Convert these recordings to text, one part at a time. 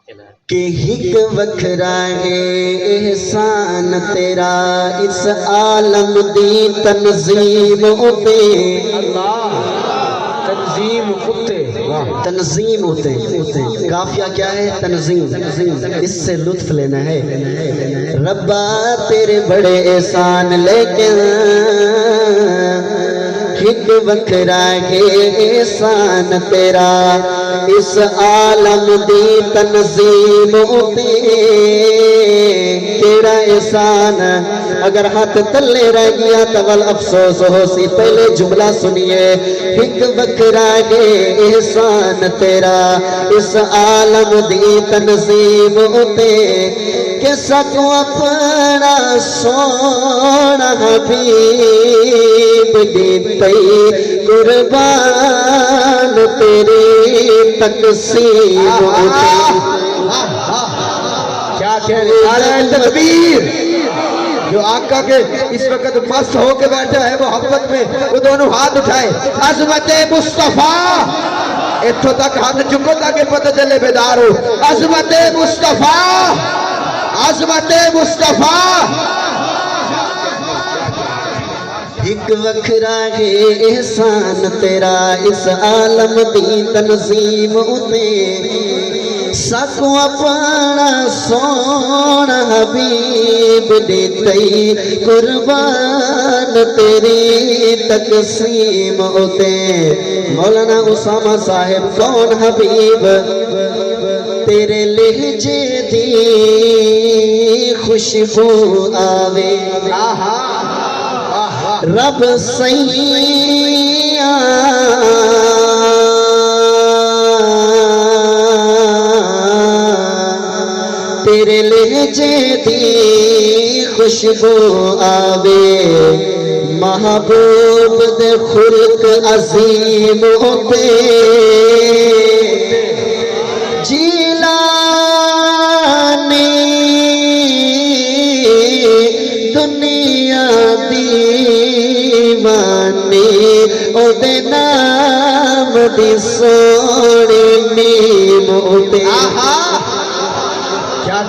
کہ ایک وکھرا ہے احسان تیرا اس عالم دی تنظیم ہوتے تنظیم ہوتے کافیہ کیا ہے؟ تنظیم۔ اس سے لطف لینا ہے۔ ربا تیرے بڑے احسان لیکن ایک وکھرا ہے احسان تیرا اس عالم دی تنظیم ہوتے کیڑا احسان اگر ہاتھ تلے رہ گیا تو افسوس ہو سی۔ پہلے جملہ سنیے، ایک وکھرا ہے احسان تیرا اس عالم دی تنظیم ہوتے کہ سکو اپنا سونا حبیب دیتے قربان تیری تقسیم ہوتے۔ کیا کہہ رہے ہیں؟ تکبیر! جو آقا کے اس وقت مست ہو کے بیٹھا ہے محبت میں، وہ دونوں ہاتھ اٹھائے۔ عظمت مصطفیٰ! اتھو تک ہاتھ چکو تاکہ پتہ چلے بیدار ہو۔ عظمت مصطفیٰ! عظمت مصطفیٰ! ایک وکھرا ہے احسان تیرا اس عالم دی تنظیم ہوتے سکو اپنا سونا حبیب دیتے قربان تیری تقسیم ہوتے۔ مولانا اسامہ صاحب کون حبیب تیرے لہجے دی خوشبو آوے رب سیاں تیرے لہجے دی خوشبو آوے محبوب دے خلق عظیم ہوتے جیلانی دنیا دیوانی او دے نام دی سوڑی نیم ہوتے۔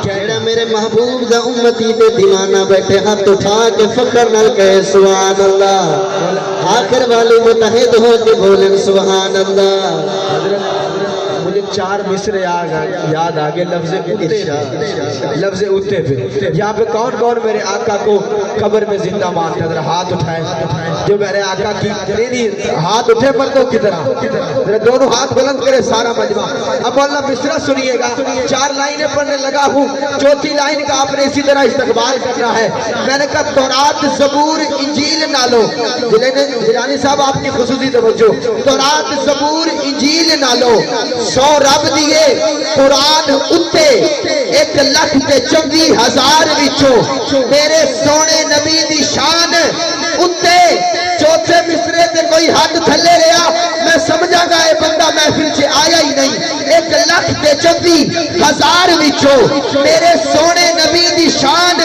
کیڑا میرے محبوب دا امتی دے دیوانہ بیٹھے ہاتھ اٹھا کے فخر نال کہے سبحان اللہ۔ آخر والی متحد ہو کے بولیں سبحان اللہ۔ مجھے 4 مصرے یاد آگے لفظ اتے لفظ اتے پہ یہاں پہ کون کون میرے آقا کو قبر میں زندہ مانتا ہے؟ ذرا ہاتھ اٹھائے جو میرے آقا کی نہیں ہاتھ اٹھے مردوں کی طرح ذرا دونوں ہاتھ بلند کرے سارا مجمع۔ اب اللہ مصرہ سنیے گا، 4 لائنیں پڑھنے لگا ہوں، 4تھی لائن کا آپ نے اسی طرح استقبال کرنا ہے۔ میں نے کہا تورات زبور انجیل نالو جیلانی صاحب آپ کی خصوصی توجہ، تورات زبور انجیل نالو 100 رب دیئے قرآن اتے 1,24,000 وچوں میرے سونے نبی دی شان اتے 4تھے مصرے تے کوئی ہاتھ تھلے رہا میں سمجھا گا اے بندہ محفل سے آیا ہی نہیں۔ 1,24,000 وچوں میرے سونے نبی دی شان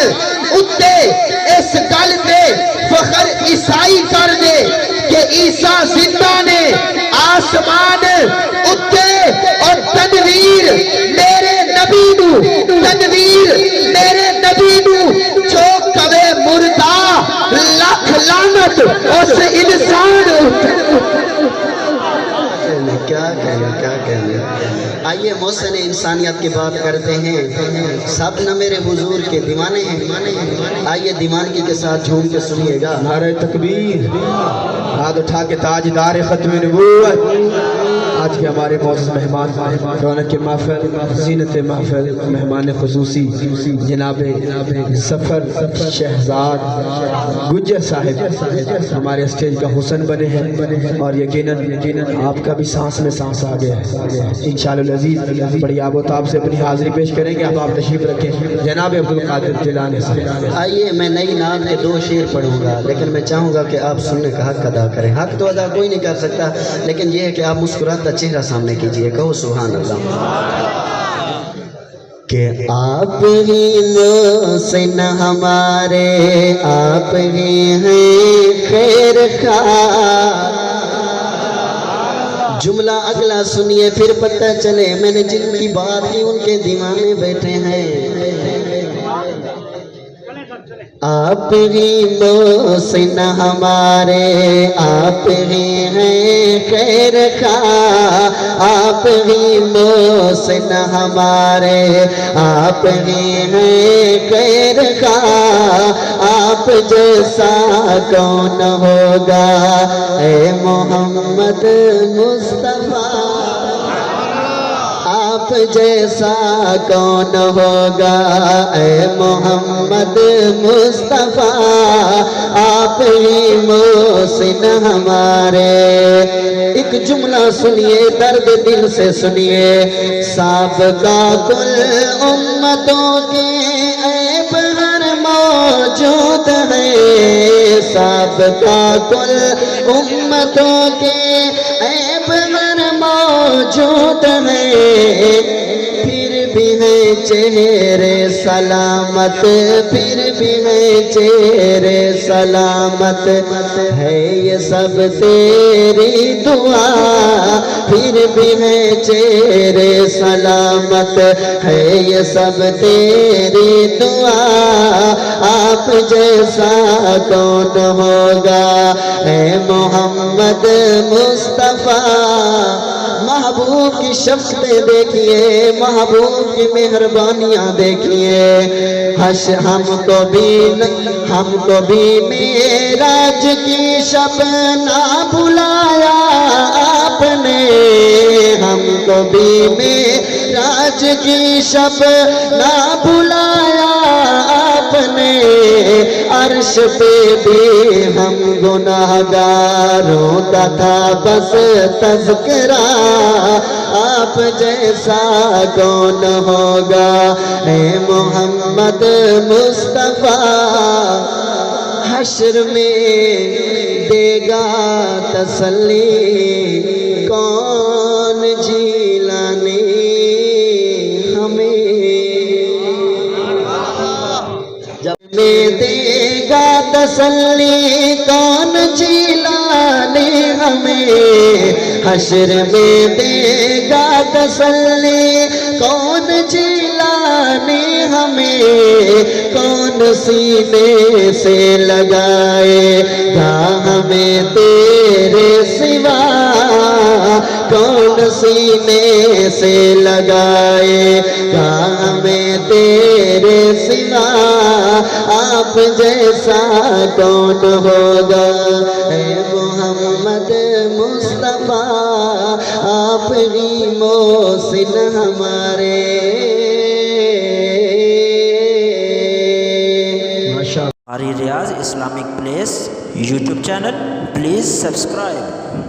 اتے اس گل تے فخر عیسائی کر دے کہ عیسیٰ زندہ نے آسمان اتے اور تنویر میرے نبی نو تنویر میرے نبی نو جو کوے مردہ لاکھ لعنت اس انسان کیا کہنے آئیے محسن انسانیت کی بات کرتے ہیں۔ سب نہ میرے حضور کے دیوانے ہیں، آئیے دیوانگی کے ساتھ جھوم کے سنیے گا۔ نعرہ تکبیر! ہاتھ اٹھا کے تاجدار ختم نبوت آج کے ہمارے معزز مہمان رونق کے محفل زینت محفل مہمان خصوصی جناب سفر شہزاد گجر صاحب ہمارے اسٹیج کا حسن بنے ہیں اور یقیناً آپ کا بھی سانس میں سانس آ گیا ہے۔ انشاءاللہ العزیز بڑی آب و تاب سے اپنی حاضری پیش کریں گے۔ اب آپ تشریف رکھیں جناب عبدالقادر جیلانی صاحب۔ آئیے میں نئی نام کے 2 شعر پڑھوں گا لیکن میں چاہوں گا کہ آپ سننے کا حق ادا کریں۔ حق تو ادا کوئی نہیں کر سکتا لیکن یہ ہے کہ آپ مسکراتا چہرہ سامنے کیجئے، کہو سبحان اللہ۔ کہ آپ ہی محسن ہمارے، آپ ہی ہیں خیر خواہ، جملہ اگلا سنیے پھر پتہ چلے میں نے جن کی بات کی ان کے دیوانے بیٹھے ہیں آپ ہی محسن ہمارے آپ ہی ہیں خیر خواہ آپ ہی محسن ہمارے آپ ہی ہیں خیر خواہ آپ جیسا کون ہوگا اے محمد مصطفیٰ آپ جیسا کون ہوگا اے محمد مصطفیٰ آپ ہی محسن ہمارے ایک جملہ سنیے درد دل سے سنیے سابقہ کل امتوں کے عیب ہر موجود ہے سابقہ کل امتوں کے عیب ہر موجود ہے پھر بھی ہے چہرے سلامت پھر بھی ہے چہرے سلامت ہے یہ سب تیری دعا پھر بھی ہے چہرے سلامت ہے یہ سب تیری دعا آپ جیسا کون ہوگا اے محمد مصطفیٰ محبوب کی شفقتیں دیکھیے محبوب کی مہربانیاں دیکھیے ہم کو بھی معراج کی شب نہ بلایا آپ نے ہم کو بھی معراج کی شب نہ بلایا آپ نے عرش پہ بھی ہم گناہگاروں کا تھا بس تذکرہ آپ جیسا کون ہوگا اے محمد مصطفیٰ حشر میں دے گا تسلی کون جیلانے ہمیں جب میں دے گا تسلی کون جیلانے ہمیں حشر میں دے گا تسلی کون جیلانے ہمیں کون سینے سے لگائے گا ہمیں تیرے سوا کون سینے سے لگائے گا ہمیں تیرے سوا آپ جیسا کون ہوگا اے محمد مصطفیٰ آپ ہی محسن ہمارے Qari Riaz Islamic place YouTube channel please subscribe